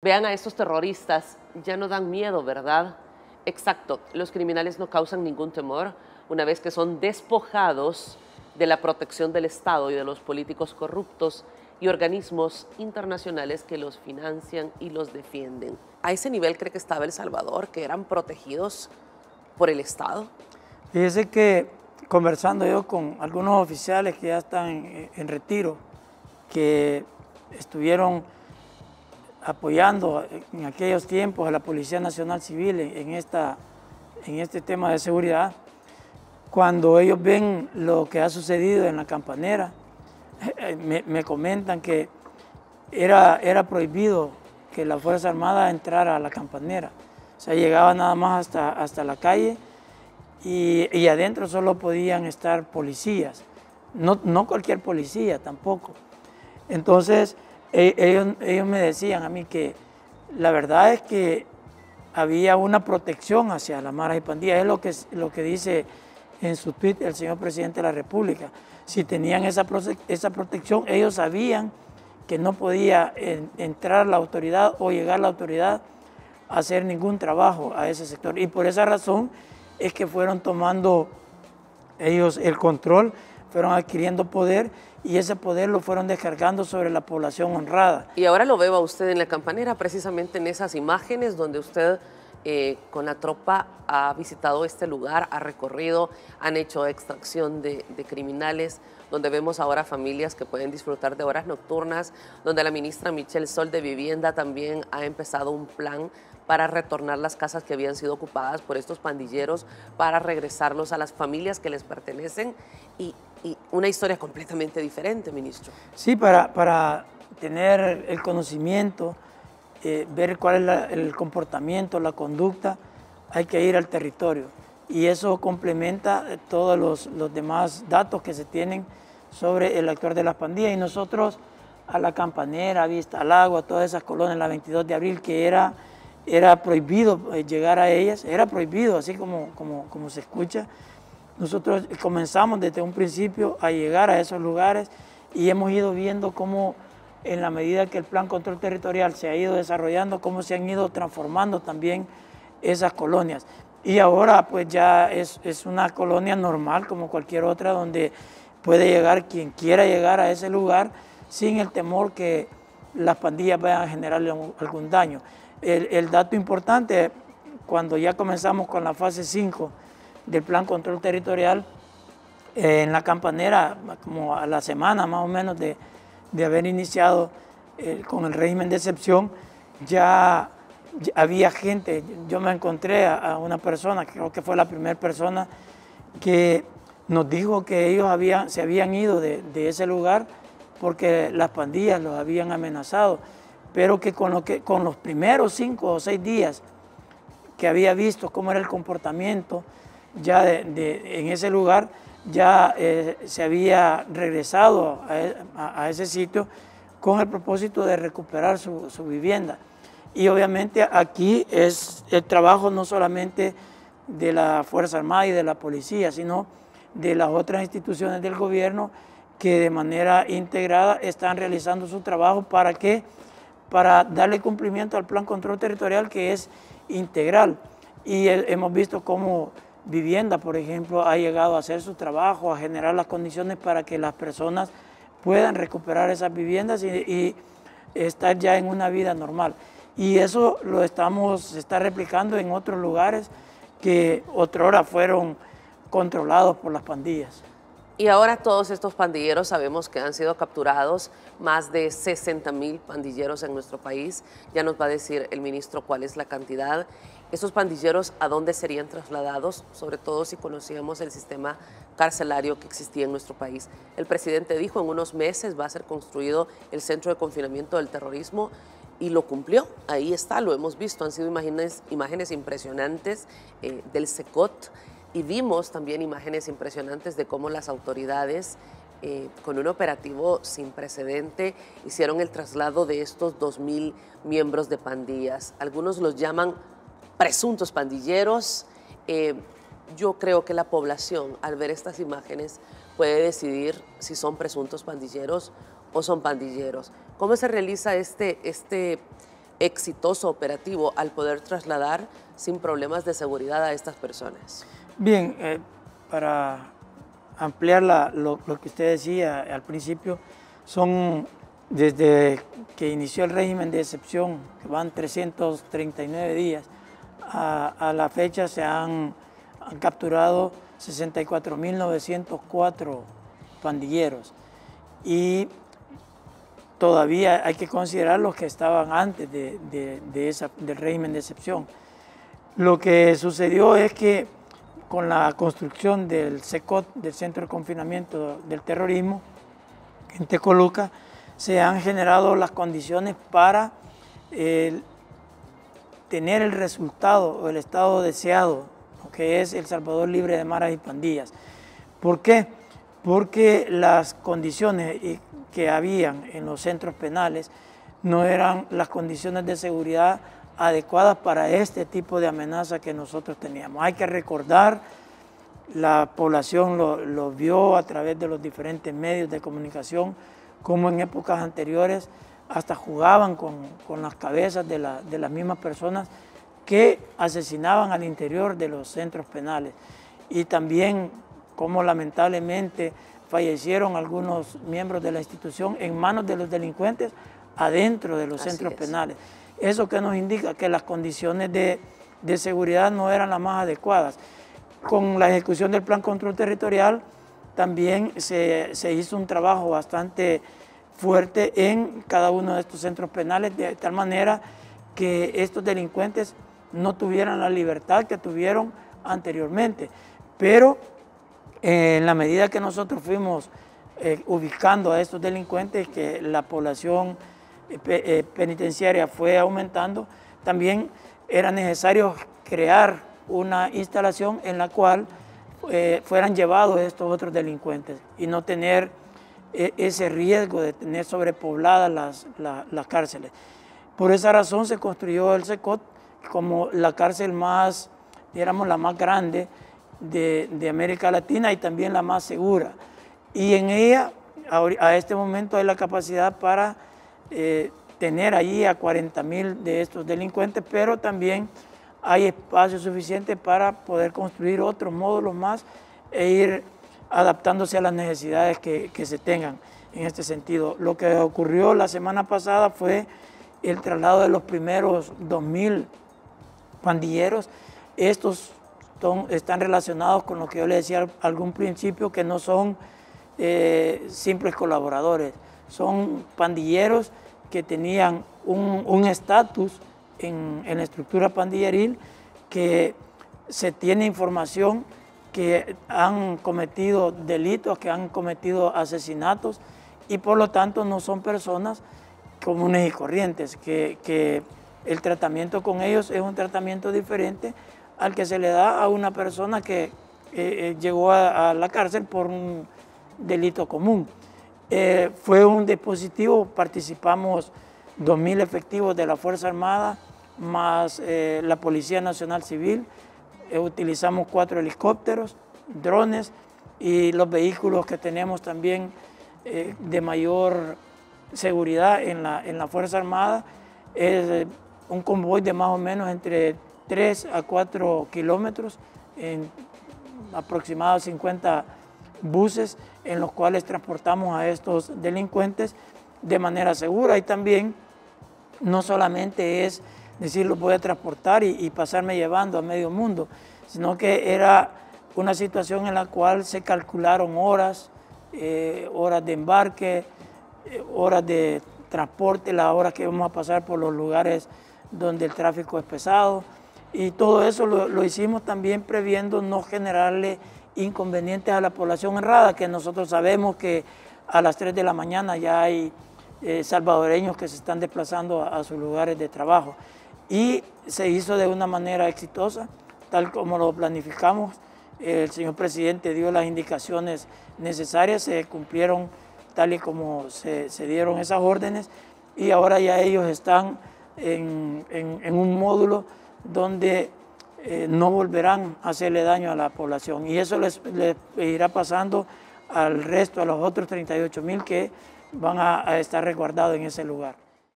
Vean a estos terroristas, ya no dan miedo, ¿verdad? Exacto, los criminales no causan ningún temor una vez que son despojados de la protección del Estado y de los políticos corruptos y organismos internacionales que los financian y los defienden. ¿A ese nivel cree que estaba El Salvador, que eran protegidos por el Estado? Fíjese que conversando yo con algunos oficiales que ya están en retiro, que estuvieron apoyando en aquellos tiempos a la Policía Nacional Civil en este tema de seguridad, cuando ellos ven lo que ha sucedido en la Campanera, me comentan que era prohibido que la Fuerza Armada entrara a la Campanera. O sea, llegaba nada más hasta la calle y adentro solo podían estar policías, no cualquier policía tampoco. Entonces, ellos me decían a mí que la verdad es que había una protección hacia las maras y pandillas. Es lo que dice en su tweet el señor presidente de la República. Si tenían esa protección, ellos sabían que no podía entrar la autoridad o llegar la autoridad a hacer ningún trabajo a ese sector. Y por esa razón es que fueron tomando ellos el control, fueron adquiriendo poder y ese poder lo fueron descargando sobre la población honrada. Y ahora lo veo a usted en la Campanera, precisamente en esas imágenes donde usted con la tropa ha visitado este lugar, ha recorrido, han hecho extracción de criminales, donde vemos ahora familias que pueden disfrutar de horas nocturnas, donde la ministra Michelle Sol de Vivienda también ha empezado un plan para retornar las casas que habían sido ocupadas por estos pandilleros, para regresarlos a las familias que les pertenecen y una historia completamente diferente, ministro. Sí, para tener el conocimiento, ver cuál es el comportamiento, la conducta, hay que ir al territorio. Y eso complementa todos los demás datos que se tienen sobre el actuar de las pandillas. Y nosotros a la Campanera, a Vista al Agua, a todas esas colonias, la 22 de abril, que era prohibido llegar a ellas, era prohibido, así como se escucha. Nosotros comenzamos desde un principio a llegar a esos lugares y hemos ido viendo cómo en la medida que el Plan Control Territorial se ha ido desarrollando, cómo se han ido transformando también esas colonias. Y ahora pues ya es una colonia normal como cualquier otra donde puede llegar quien quiera llegar a ese lugar sin el temor que las pandillas vayan a generarle algún daño. El dato importante, cuando ya comenzamos con la fase 5 del Plan Control Territorial, en la Campanera, como a la semana más o menos de haber iniciado con el régimen de excepción, ya había gente. Yo me encontré a una persona, creo que fue la primera persona, que nos dijo que ellos se habían ido de ese lugar porque las pandillas los habían amenazado, pero que con los primeros 5 o 6 días que había visto cómo era el comportamiento ya en ese lugar, ya se había regresado a ese sitio con el propósito de recuperar su vivienda. Y obviamente aquí es el trabajo no solamente de la Fuerza Armada y de la Policía, sino de las otras instituciones del gobierno que de manera integrada están realizando su trabajo para darle cumplimiento al Plan Control Territorial, que es integral. Y hemos visto cómo Vivienda, por ejemplo, ha llegado a hacer su trabajo, a generar las condiciones para que las personas puedan recuperar esas viviendas y estar ya en una vida normal. Y eso se está replicando en otros lugares que otrora fueron controlados por las pandillas. Y ahora todos estos pandilleros sabemos que han sido capturados, más de 60.000 pandilleros en nuestro país. Ya nos va a decir el ministro cuál es la cantidad. ¿Esos pandilleros a dónde serían trasladados? Sobre todo si conocíamos el sistema carcelario que existía en nuestro país. El presidente dijo en unos meses va a ser construido el centro de confinamiento del terrorismo y lo cumplió. Ahí está, lo hemos visto. Han sido imágenes impresionantes del SECOT. Y vimos también imágenes impresionantes de cómo las autoridades, con un operativo sin precedente, hicieron el traslado de estos 2.000 miembros de pandillas. Algunos los llaman presuntos pandilleros. Yo creo que la población, al ver estas imágenes, puede decidir si son presuntos pandilleros o son pandilleros. ¿Cómo se realiza este exitoso operativo al poder trasladar sin problemas de seguridad a estas personas? Bien, para ampliar lo que usted decía al principio, son desde que inició el régimen de excepción, que van 339 días, a la fecha se han capturado 64.904 pandilleros, y todavía hay que considerar los que estaban antes del régimen de excepción. Lo que sucedió es que con la construcción del CECOT, del Centro de Confinamiento del Terrorismo, en Tecoluca, se han generado las condiciones para tener el resultado o el estado deseado, que es El Salvador libre de maras y pandillas. ¿Por qué? Porque las condiciones que habían en los centros penales no eran las condiciones de seguridad adecuadas para este tipo de amenaza que nosotros teníamos. Hay que recordar, la población lo vio a través de los diferentes medios de comunicación, como en épocas anteriores hasta jugaban con las cabezas de las mismas personas que asesinaban al interior de los centros penales, y también como lamentablemente fallecieron algunos miembros de la institución en manos de los delincuentes adentro de los centros penales. Eso que nos indica que las condiciones de seguridad no eran las más adecuadas. Con la ejecución del Plan Control Territorial también se hizo un trabajo bastante fuerte en cada uno de estos centros penales, de tal manera que estos delincuentes no tuvieran la libertad que tuvieron anteriormente. Pero en la medida que nosotros fuimos ubicando a estos delincuentes, que la población penitenciaria fue aumentando, también era necesario crear una instalación en la cual fueran llevados estos otros delincuentes y no tener ese riesgo de tener sobrepobladas las cárceles. Por esa razón se construyó el CECOT como la cárcel más, digamos, la más grande de América Latina y también la más segura. Y en ella, a este momento, hay la capacidad para tener allí a 40.000 de estos delincuentes, pero también hay espacio suficiente para poder construir otros módulos más e ir adaptándose a las necesidades que se tengan en este sentido. Lo que ocurrió la semana pasada fue el traslado de los primeros 2.000 pandilleros. Estos están relacionados con lo que yo le decía al algún principio, que no son simples colaboradores, son pandilleros que tenían un estatus en la estructura pandilleril, que se tiene información que han cometido delitos, que han cometido asesinatos, y por lo tanto no son personas comunes y corrientes, que el tratamiento con ellos es un tratamiento diferente al que se le da a una persona que llegó a la cárcel por un delito común. Fue un dispositivo, participamos 2.000 efectivos de la Fuerza Armada, más la Policía Nacional Civil, utilizamos 4 helicópteros, drones y los vehículos que tenemos también de mayor seguridad en la Fuerza Armada. Es un convoy de más o menos entre 3 a 4 kilómetros, en aproximadamente 50 buses en los cuales transportamos a estos delincuentes de manera segura. Y también no solamente es decir, los voy a transportar y pasarme llevando a medio mundo, sino que era una situación en la cual se calcularon horas, horas de embarque, horas de transporte, las horas que vamos a pasar por los lugares donde el tráfico es pesado, y todo eso lo hicimos también previendo no generarle inconvenientes a la población honrada, que nosotros sabemos que a las 3 de la mañana ya hay salvadoreños que se están desplazando a sus lugares de trabajo. Y se hizo de una manera exitosa, tal como lo planificamos. El señor presidente dio las indicaciones necesarias, se cumplieron tal y como se dieron esas órdenes, y ahora ya ellos están en un módulo donde no volverán a hacerle daño a la población, y eso les irá pasando al resto, a los otros 38.000 que van a estar resguardados en ese lugar.